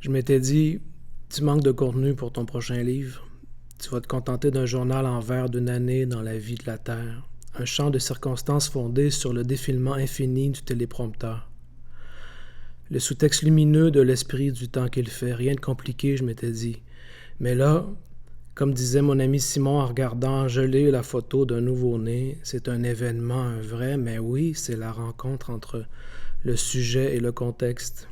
Je m'étais dit, tu manques de contenu pour ton prochain livre. Tu vas te contenter d'un journal en vers d'une année dans la vie de la Terre. Un champ de circonstances fondé sur le défilement infini du téléprompteur. Le sous-texte lumineux de l'esprit du temps qu'il fait. Rien de compliqué, je m'étais dit. Mais là, comme disait mon ami Simon en regardant geler la photo d'un nouveau-né, c'est un événement, un vrai, mais oui, c'est la rencontre entre le sujet et le contexte.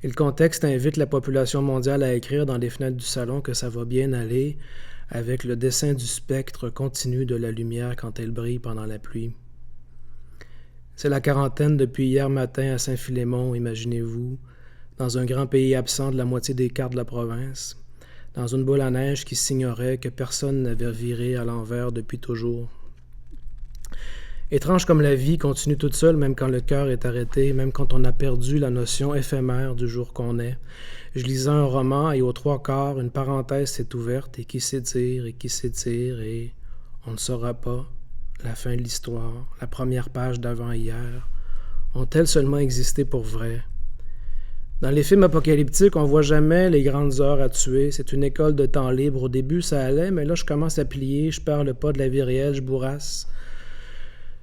Et le contexte invite la population mondiale à écrire dans les fenêtres du salon que ça va bien aller avec le dessin du spectre continu de la lumière quand elle brille pendant la pluie. C'est la quarantaine depuis hier matin à Saint-Philémon, imaginez-vous, dans un grand pays absent de la moitié des cartes de la province, dans une boule à neige qui signerait que personne n'avait viré à l'envers depuis toujours. Étrange comme la vie continue toute seule, même quand le cœur est arrêté, même quand on a perdu la notion éphémère du jour qu'on est. Je lisais un roman et aux trois quarts, une parenthèse s'est ouverte et qui s'étire et on ne saura pas. La fin de l'histoire, la première page d'avant-hier, ont-elles seulement existé pour vrai? Dans les films apocalyptiques, on voit jamais les grandes heures à tuer. C'est une école de temps libre. Au début, ça allait, mais là, je commence à plier, je perds le pas de la vie réelle, je bourrasse.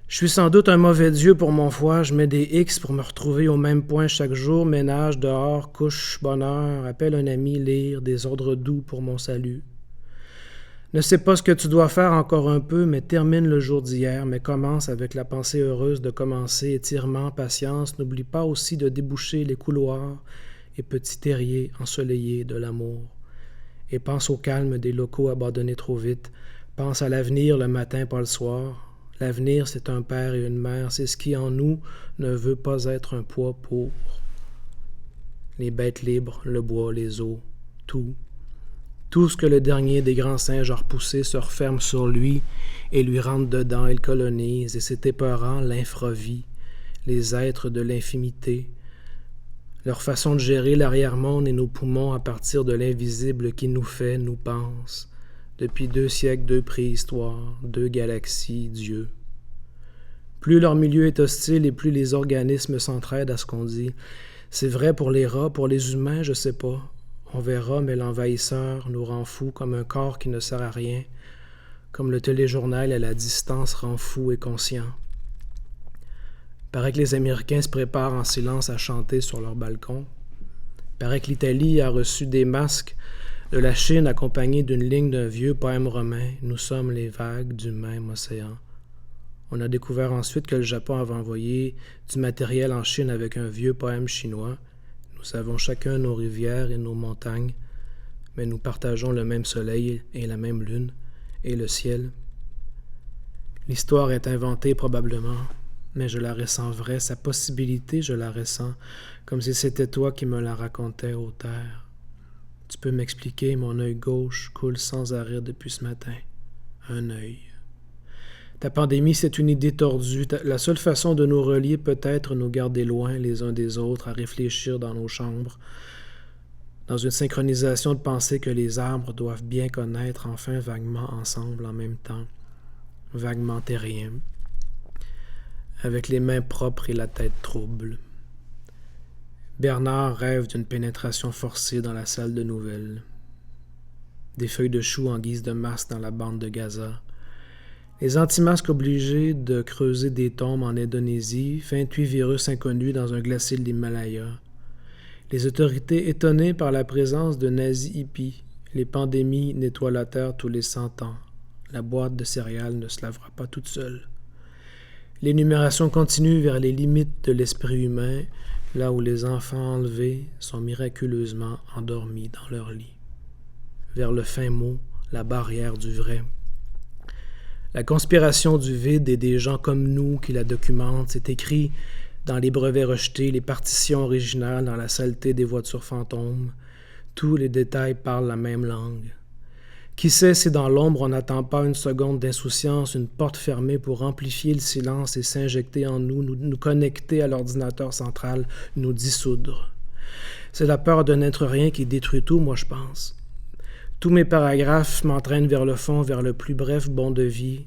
Je suis sans doute un mauvais Dieu pour mon foie, je mets des X pour me retrouver au même point chaque jour, ménage, dehors, couche, bonheur, appelle un ami, lire, des ordres doux pour mon salut. Ne sais pas ce que tu dois faire encore un peu, mais termine le jour d'hier, mais commence avec la pensée heureuse de commencer, étirement, patience, n'oublie pas aussi de déboucher les couloirs et petits terriers ensoleillés de l'amour. Et pense au calme des locaux abandonnés trop vite, pense à l'avenir le matin, pas le soir. L'avenir, c'est un père et une mère, c'est ce qui en nous ne veut pas être un poids pour les bêtes libres, le bois, les eaux, tout. Tout ce que le dernier des grands singes a repoussé se referme sur lui et lui rentre dedans et le colonise, et c'est épeurant l'infravie, les êtres de l'infimité, leur façon de gérer l'arrière-monde et nos poumons à partir de l'invisible qui nous fait, nous pense. Depuis 2 siècles, 2 préhistoires, 2 galaxies, Dieu. Plus leur milieu est hostile et plus les organismes s'entraident à ce qu'on dit. C'est vrai pour les rats, pour les humains, je sais pas. On verra, mais l'envahisseur nous rend fous comme un corps qui ne sert à rien, comme le téléjournal à la distance rend fou et conscient. Paraît que les Américains se préparent en silence à chanter sur leur balcon. Paraît que l'Italie a reçu des masques de la Chine accompagnée d'une ligne d'un vieux poème romain. Nous sommes les vagues du même océan. On a découvert ensuite que le Japon avait envoyé du matériel en Chine avec un vieux poème chinois. Nous avons chacun nos rivières et nos montagnes, mais nous partageons le même soleil et la même lune et le ciel. L'histoire est inventée probablement, mais je la ressens vraie. Sa possibilité, je la ressens, comme si c'était toi qui me la racontais aux terres. Tu peux m'expliquer, mon œil gauche coule sans arrêt depuis ce matin. Un œil. Ta pandémie, c'est une idée tordue. La seule façon de nous relier peut-être nous garder loin les uns des autres, à réfléchir dans nos chambres, dans une synchronisation de pensée que les arbres doivent bien connaître enfin vaguement ensemble en même temps, vaguement terriens, avec les mains propres et la tête trouble. Bernard rêve d'une pénétration forcée dans la salle de nouvelles. Des feuilles de chou en guise de masque dans la bande de Gaza. Les anti-masques obligés de creuser des tombes en Indonésie, 28 virus inconnus dans un glacier de l'Himalaya. Les autorités étonnées par la présence de nazis hippies. Les pandémies nettoient la terre tous les 100 ans. La boîte de céréales ne se lavera pas toute seule. L'énumération continue vers les limites de l'esprit humain, là où les enfants enlevés sont miraculeusement endormis dans leur lit. Vers le fin mot, la barrière du vrai. La conspiration du vide et des gens comme nous qui la documentent, c'est écrit dans les brevets rejetés, les partitions originales dans la saleté des voitures fantômes. Tous les détails parlent la même langue. Qui sait si dans l'ombre on n'attend pas une seconde d'insouciance, une porte fermée pour amplifier le silence et s'injecter en nous, nous connecter à l'ordinateur central, nous dissoudre. C'est la peur de n'être rien qui détruit tout, moi je pense. Tous mes paragraphes m'entraînent vers le fond, vers le plus bref bond de vie.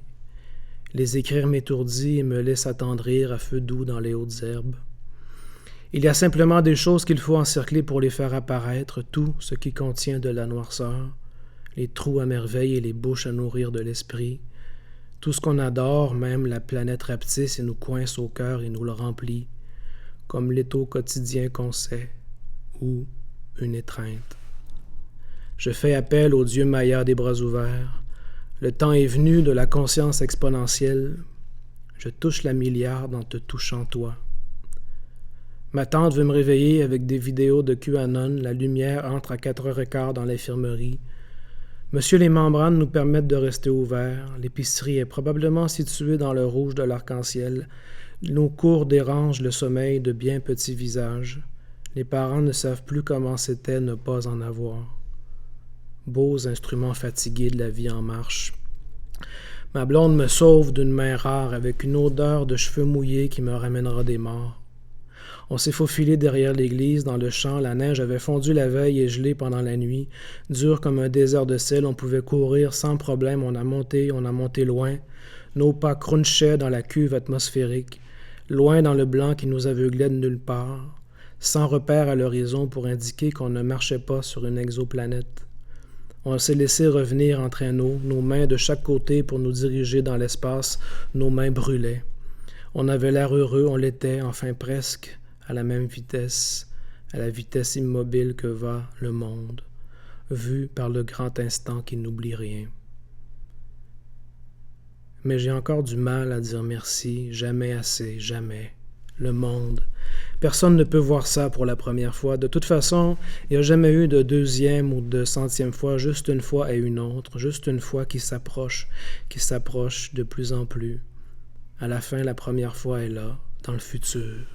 Les écrire m'étourdit et me laisse attendrir à feu doux dans les hautes herbes. Il y a simplement des choses qu'il faut encercler pour les faire apparaître, tout ce qui contient de la noirceur, les trous à merveille et les bouches à nourrir de l'esprit. Tout ce qu'on adore, même la planète rapetisse et nous coince au cœur et nous le remplit, comme l'étau quotidien qu'on sait, ou une étreinte. Je fais appel au Dieu Maya des bras ouverts. Le temps est venu de la conscience exponentielle. Je touche la milliarde en te touchant toi. Ma tante veut me réveiller avec des vidéos de QAnon. La lumière entre à 4h15 dans l'infirmerie. Monsieur, les membranes nous permettent de rester ouverts. L'épicerie est probablement située dans le rouge de l'arc-en-ciel. Nos cours dérangent le sommeil de bien petits visages. Les parents ne savent plus comment c'était ne pas en avoir. Beaux instruments fatigués de la vie en marche. Ma blonde me sauve d'une main rare avec une odeur de cheveux mouillés qui me ramènera des morts. On s'est faufilé derrière l'église, dans le champ, la neige avait fondu la veille et gelé pendant la nuit. Dur comme un désert de sel, on pouvait courir sans problème, on a monté loin. Nos pas crunchaient dans la cuve atmosphérique, loin dans le blanc qui nous aveuglait de nulle part, sans repère à l'horizon pour indiquer qu'on ne marchait pas sur une exoplanète. On s'est laissé revenir en traîneau, nos mains de chaque côté pour nous diriger dans l'espace, nos mains brûlaient. On avait l'air heureux, on l'était, enfin presque, à la même vitesse, à la vitesse immobile que va le monde, vu par le grand instant qui n'oublie rien. Mais j'ai encore du mal à dire merci, jamais assez, jamais. Le monde. Personne ne peut voir ça pour la première fois. De toute façon, il n'y a jamais eu de deuxième ou de centième fois, juste une fois et une autre, juste une fois qui s'approche de plus en plus. À la fin, la première fois est là, dans le futur.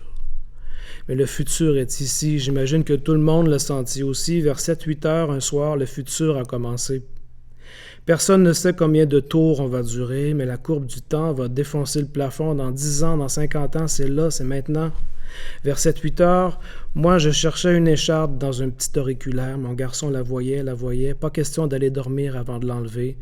Mais le futur est ici. J'imagine que tout le monde l'a senti aussi. Vers 7-8 heures un soir, le futur a commencé. Personne ne sait combien de tours on va durer, mais la courbe du temps va défoncer le plafond dans 10 ans, dans 50 ans, c'est là, c'est maintenant. Vers 7-8 heures, moi je cherchais une écharpe dans un petit auriculaire. Mon garçon la voyait. Pas question d'aller dormir avant de l'enlever.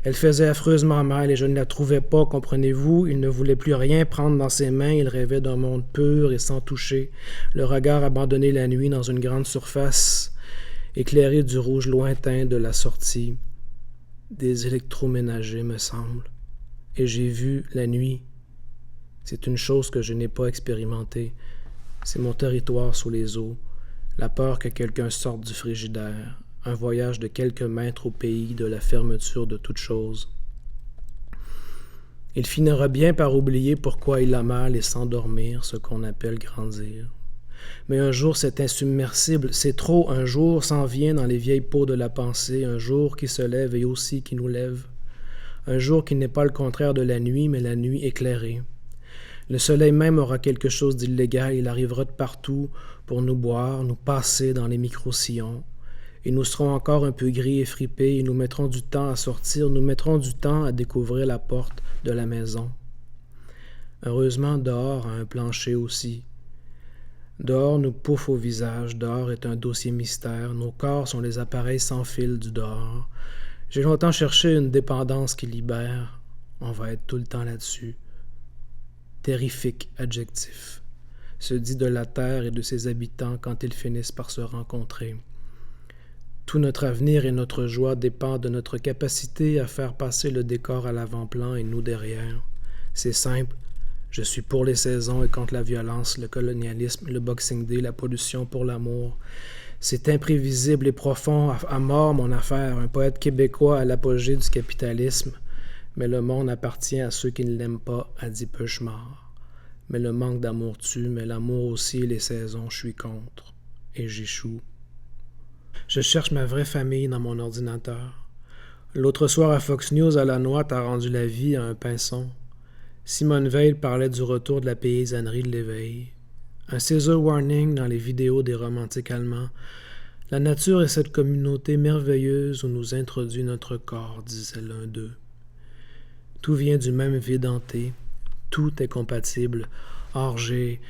Elle faisait affreusement mal et je ne la trouvais pas, comprenez-vous. Il ne voulait plus rien prendre dans ses mains. Il rêvait d'un monde pur et sans toucher. Le regard abandonné la nuit dans une grande surface, éclairée du rouge lointain de la sortie. Des électroménagers, me semble. Et j'ai vu la nuit. C'est une chose que je n'ai pas expérimentée. C'est mon territoire sous les eaux, la peur que quelqu'un sorte du frigidaire, un voyage de quelques mètres au pays de la fermeture de toute chose. Il finira bien par oublier pourquoi il a mal et s'endormir, ce qu'on appelle grandir. Mais un jour c'est insubmersible, c'est trop, un jour s'en vient dans les vieilles peaux de la pensée, un jour qui se lève et aussi qui nous lève. Un jour qui n'est pas le contraire de la nuit, mais la nuit éclairée. Le soleil même aura quelque chose d'illégal, il arrivera de partout pour nous boire, nous passer dans les micro-sillons. Et nous serons encore un peu gris et fripés, et nous mettrons du temps à sortir, nous mettrons du temps à découvrir la porte de la maison. Heureusement, dehors a un plancher aussi. Dehors nous pouffe au visage, dehors est un dossier mystère, nos corps sont les appareils sans fil du dehors. J'ai longtemps cherché une dépendance qui libère, on va être tout le temps là-dessus. Terrifique adjectif, se dit de la terre et de ses habitants quand ils finissent par se rencontrer. Tout notre avenir et notre joie dépendent de notre capacité à faire passer le décor à l'avant-plan et nous derrière. C'est simple, je suis pour les saisons et contre la violence, le colonialisme, le Boxing Day, la pollution pour l'amour. C'est imprévisible et profond, à mort mon affaire, un poète québécois à l'apogée du capitalisme. Mais le monde appartient à ceux qui ne l'aiment pas, a dit Peuchemar. Mais le manque d'amour tue, mais l'amour aussi et les saisons, je suis contre. Et j'échoue. Je cherche ma vraie famille dans mon ordinateur. L'autre soir à Fox News, à la noix a rendu la vie à un pinson. Simone Veil parlait du retour de la paysannerie de l'éveil. Un Caesar warning dans les vidéos des romantiques allemands. La nature est cette communauté merveilleuse où nous introduit notre corps, disait l'un d'eux. Tout vient du même vide hanté. Tout est compatible. Or, j'ai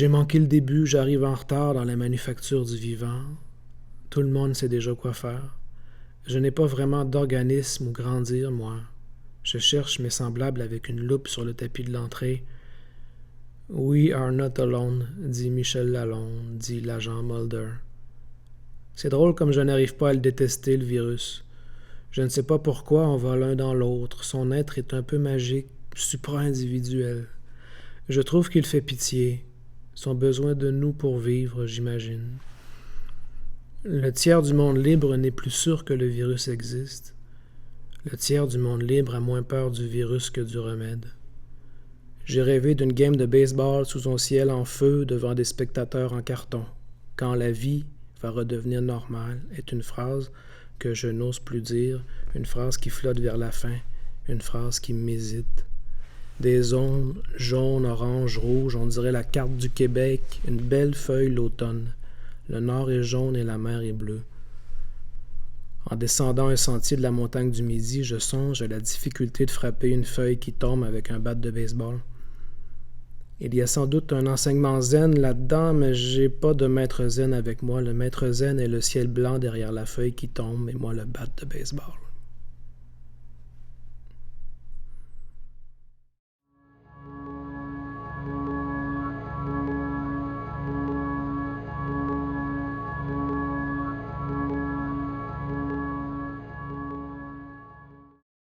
manqué le début, j'arrive en retard dans la manufacture du vivant. Tout le monde sait déjà quoi faire. Je n'ai pas vraiment d'organisme où grandir, moi. Je cherche mes semblables avec une loupe sur le tapis de l'entrée. We are not alone, dit Michel Lalonde, dit l'agent Mulder. C'est drôle comme je n'arrive pas à le détester, le virus. Je ne sais pas pourquoi on va l'un dans l'autre. Son être est un peu magique, supra-individuel. Je trouve qu'il fait pitié. Son besoin de nous pour vivre, j'imagine. Le tiers du monde libre n'est plus sûr que le virus existe. Le tiers du monde libre a moins peur du virus que du remède. J'ai rêvé d'une game de baseball sous un ciel en feu devant des spectateurs en carton. Quand la vie va redevenir normale est une phrase que je n'ose plus dire, une phrase qui flotte vers la fin, une phrase qui m'hésite. Des zones jaunes, orange, rouge, on dirait la carte du Québec, une belle feuille l'automne. Le nord est jaune et la mer est bleue. En descendant un sentier de la montagne du Midi, je songe à la difficulté de frapper une feuille qui tombe avec un bat de baseball. Il y a sans doute un enseignement zen là-dedans, mais j'ai pas de maître zen avec moi. Le maître zen est le ciel blanc derrière la feuille qui tombe et moi le bat de baseball.